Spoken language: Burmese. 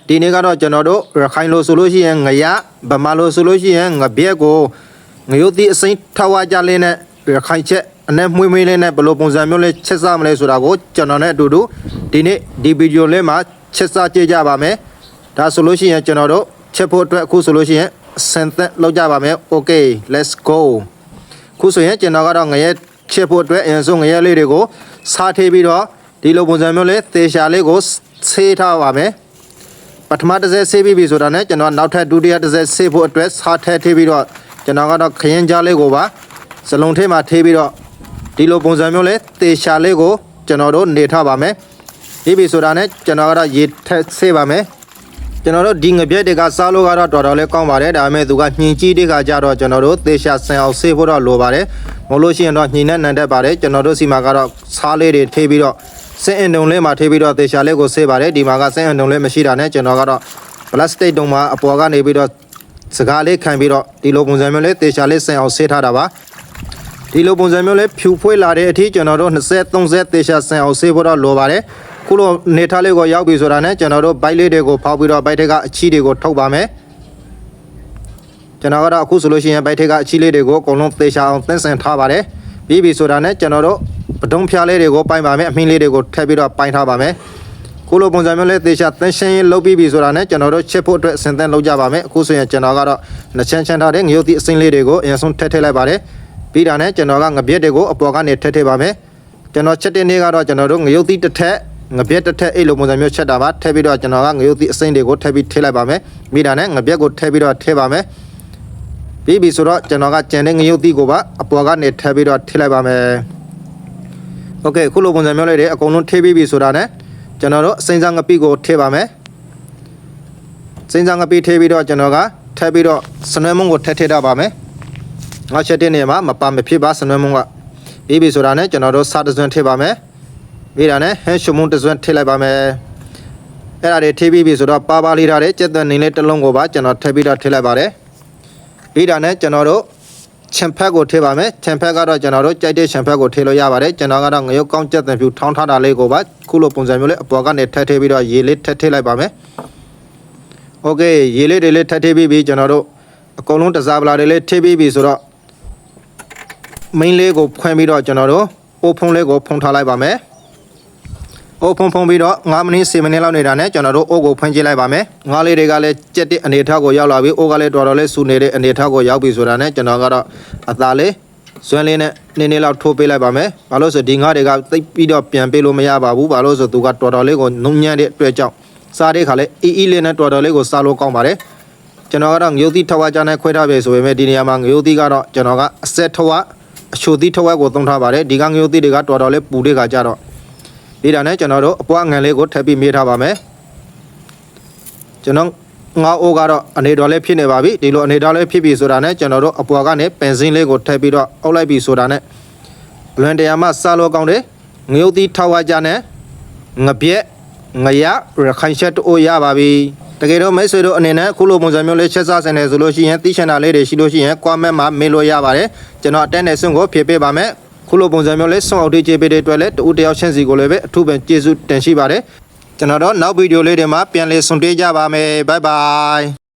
ဒီနေ့ကတော့ကျွန်တော်တို့ရခိုင်လိုဆိုလို့ရှိရင်ငရဗမာလိုဆိုလို့ရှိရင်ငပြက်ကိုငရုတ်သီးအစိမ်းထောက်ဝကြလေးနဲ့ရခိုင်ချက်အနေမွေးမွေးလေးနဲ့ဘယ်လိုပုံစံမျိုးလေးချက်စားမလဲဆိုတာကိုကျွန်တော်နဲ့အတူတူဒီနေ့ဒီဗီဒီယိုလေးမှာချက်စားကြည့်ကြပါမယ်ဒါဆိုလို့ရှိရင်ကျွန်တော်တို့ချက်ဖို့အတွက်အခုဆိုလို့ရှိရင်စင်သက်လောက်ကြပါမယ် Okay let's go ခုဆိုရင်ကျွန်တော်ကတော့ငရဲချက်ဖို့အတွက်အရင်ဆုံးငရဲလေးတွေကိုစားထည့်ပြီးတော့ဒီလိုပုံစံမျိုးလေးသေချာလေးကိုဆေးထားပါမယ်ပထမတစ်စက်ဆေးပြီးပြီဆိုတာနဲ့ကျွန်တော်နောက်ထပ်ဒုတိယတစ်စက်ဆေးဖို့အတွက်စားထည့်ပြီးတော့ကျွန်တော်ကတော့ခရင်ကြားလေးကိုပါစလုံးထဲမှာထည့်ပြီးတော့ဒီလိုပုံစံမျိုးလေးသေချာလေးကိုကျွန်တော်တို့နေထားပါမယ်ဒီပြီဆိုတာနဲ့ကျွန်တော်ကတော့ရေထက်ဆေးပါမယ်ကျွန်တော်တို့ဒီငပြက်တွေကစားလို့ကတော့တော်တော်လေးကောင်းပါတယ်ဒါပေမဲ့သူကညှင်ကြီးတွေကကြတော့ကျွန်တော်တို့သေချာဆင်အောင်ဆေးဖို့တော့လိုပါတယ်မဟုတ်လို့ရှိရင်တော့ညှင်နဲ့နန်တတ်ပါတယ်ကျွန်တော်တို့စီမှာကတော့စားလေးတွေထည့်ပြီးတော့စင်အင်တုံလေးမှာထည့်ပြီးတော့သေချာလေးကိုဆေးပါတယ်ဒီမှာကစင်အင်တုံလေးမရှိတာနဲ့ကျွန်တော်ကတော့ပလတ်စတစ်တုံမှာအပေါ်ကနေပြီးတော့စကားလေးခံပြီးတော့ဒီလိုပုံစံမျိုးလေးသေချာလေးဆင်အောင်ဆေးထားတာပါဒီလိုပုံစံမျိုးလေးဖြူဖွေးလာတဲ့အထိကျွန်တော်တို့20-30သေချာဆင်အောင်ဆေးဖို့တော့လိုပါတယ်ခုလိုနေထားလေးကိုရောက်ပြီဆိုတာနဲ့ကျွန်တော်တို့ဘိုက်လေးတွေကိုဖောက်ပြီးတော့ဘိုက်ထက်ကအချီတွေကိုထုတ်ပါမယ်ကျွန်တော်ကတော့အခုဆိုလို့ရှိရင်ဘိုက်ထက်ကအချီလေးတွေကိုအကုန်လုံးသေချာအောင်သင်းဆင်ထားပါတယ်ပြီးပြီဆိုတာနဲ့ကျွန်တော်တို့ပဒုံဖျားလေးတွေကိုပိုင်းပါမယ်အမင်းလေးတွေကိုထည့်ပြီးတော့ပိုင်းထားပါမယ်ခုလိုပုံစံမျိုးလေးသေချာသင်းရှင်းရေးလုပ်ပြီးပြီဆိုတာနဲ့ကျွန်တော်တို့ချက်ဖို့အတွက်အစင်သင်းလုပ်ကြပါမယ်အခုဆိုရင်ကျွန်တော်ကတော့နှချမ်းချမ်းထားတဲ့ငရုတ်သီးအစိမ်းလေးတွေကိုအရင်ဆုံးထည့်လိုက်ပါတယ်ပြီးတာနဲ့ကျွန်တော်ကငပြက်တွေကိုအပေါ်ကနေထည့်ပါမယ်ကျွန်တော်ချက်တဲ့နေ့ကတော့ကျွန်တော်တို့ငရုတ်သီးတစ်ထက်ငပြက်တစ်ထက်အဲ့လိုပုံစံမျိုးချက်တာပါထည့်ပြီးတော့ကျွန်တော်ကငရုတ်သီးအစိမ်းတွေကိုထည့်ပြီးထည့်လိုက်ပါမယ်ပြီးတာနဲ့ငပြက်ကိုထည့်ပြီးတော့ထည့်ပါမယ်ပြီးပြီဆိုတော့ကျွန်တော်ကကြံတဲ့ငရုတ်သီးကိုပါအပေါ်ကနေထည့်ပြီးတော့ထည့်လိုက်ပါမယ်โอเคခုလိုပုံစံမျိုးလေးတွေအကုန်လုံးထည့်ပြီးပြီဆိုတာနဲ့ကျွန်တော်တို့စိမ့်စားငပိကိုထည့်ပါမယ်စိမ့်စားငပိထည့်ပြီးတော့ကျွန်တော်ကထည့်ပြီးတော့စနွဲမုံကိုထည့်ထားပါမယ်ငါချက်တဲ့နေရာမှာမပါမဖြစ်ပါစနွဲမုံကပြီးပြီဆိုတာနဲ့ကျွန်တော်တို့စားတစွန်းထည့်ပါမယ်ပြီးတာနဲ့ဟဲရှုံမုံတစွန်းထည့်လိုက်ပါမယ်အဲ့ဒါတွေထည့်ပြီးပြီဆိုတော့ပါလေးထားတဲ့ကြက်သွန်နေလေးတစ်လုံးကိုပါကျွန်တော်ထည့်ပြီးတော့ထည့်လိုက်ပါတယ်ပြီးတာနဲ့ကျွန်တော်တို့ချမ်ဖက်ကိုထည့်ပါမယ်ချမ်ဖက်ကတော့ကျွန်တော်တို့ကြိုက်တဲ့ချမ်ဖက်ကိုထည့်လို့ရပါတယ်ကျွန်တော်ကတော့ငရုတ်ကောင်းကြက်သွန်ဖြူထောင်းထားတာလေးကိုပါခုလိုပုံစံမျိုးလေးအပေါ်ကနေထည့်ပြီးတော့ရေလေးထည့်လိုက်ပါမယ်โอเคရေလေးတွေလေးထည့်ပြီးကျွန်တော်တို့အကုန်လုံးတစားပလာတွေလေးထည့်ပြီးပြီဆိုတော့မင်းလေးကိုဖွင့်ပြီးတော့ကျွန်တော်တို့အိုးဖုံးလေးကိုဖုံးထားလိုက်ပါမယ်အိုးဖုံးပြီးတော့9မိနစ်10မိနစ်လောက်နေတာနဲ့ကျွန်တော်တို့အိုးကိုဖွင့်ကြည့်လိုက်ပါမယ်ငါးလေးတွေကလည်းကြက်တဲ့အနေထားကိုရောက်လာပြီအိုးကလည်းတော်တော်လေးစူနေတဲ့အနေထားကိုရောက်ပြီဆိုတာနဲ့ကျွန်တော်ကတော့အသားလေးဇွမ်းလေးနဲ့နည်းနည်းလောက်ထိုးပေးလိုက်ပါမယ်ဘာလို့ဆိုဒီငါးတွေကသိပ်ပြီးတော့ပြန်ပေးလို့မရပါဘူးဘာလို့ဆိုသူကတော်တော်လေးကိုနှုံညံ့တဲ့အတွက်ကြောင့်စားတဲ့ခါလေးအီလေးနဲ့တော်တော်လေးကိုစားလို့ကောင်းပါတယ်ကျွန်တော်ကတော့ငရုတ်သီးထဝါကြနဲ့ခွဲထားပြီဆိုပေမဲ့ဒီနေရာမှာငရုတ်သီးကတော့ကျွန်တော်ကအစက်ထဝါအချိုသီးထဝက်ကိုသုံးထားပါတယ်ဒီကငရုတ်သီးတွေကတော်တော်လေးပူတဲ့ခါကြတော့ဒီတာနဲ့ကျွန်တော်တို့အပွားငံလေးကိုထပ်ပြီးမြေးထားပါမယ်ကျွန်တော်ငါအိုးကတော့အနေတော်လေးဖြစ်နေပါပြီဒီလိုအနေတော်လေးဖြစ်ပြီဆိုတာနဲ့ကျွန်တော်တို့အပွားကနေပင်စင်းလေးကိုထပ်ပြီးတော့အုပ်လိုက်ပြီဆိုတာနဲ့လွန်တရားမှစားလို့ကောင်းတယ်ငရုတ်သီးထဝက်ကြနဲ့ငပြက်ငရရခိုင်ချက်တိုးရပါပြီတကယ်တော့မိတ်ဆွေတို့အနေနဲ့ခုလိုပုံစံမျိုးလေးချက်စားစင်တယ်ဆိုလို့ရှိရင်သိချင်တာလေးတွေရှိလို့ရှိရင် comment မှာမေးလို့ရပါတယ်ကျွန်တော်အတက်နဲ့စွန့်ကိုဖြည့်ပေးပါမယ်ခုလိုပုံစံမျိုးလေးစွန့်အောက်ထိကျေးပေးတဲ့အတွက်လည်းတူတယောက်ချင်းစီကိုလည်းပဲအထူးပဲကျေးဇူးတင်ရှိပါတယ်ကျွန်တော်တို့နောက်ဗီဒီယိုလေးတွေမှာပြန်လည်ဆုံတွေ့ကြပါမယ် bye bye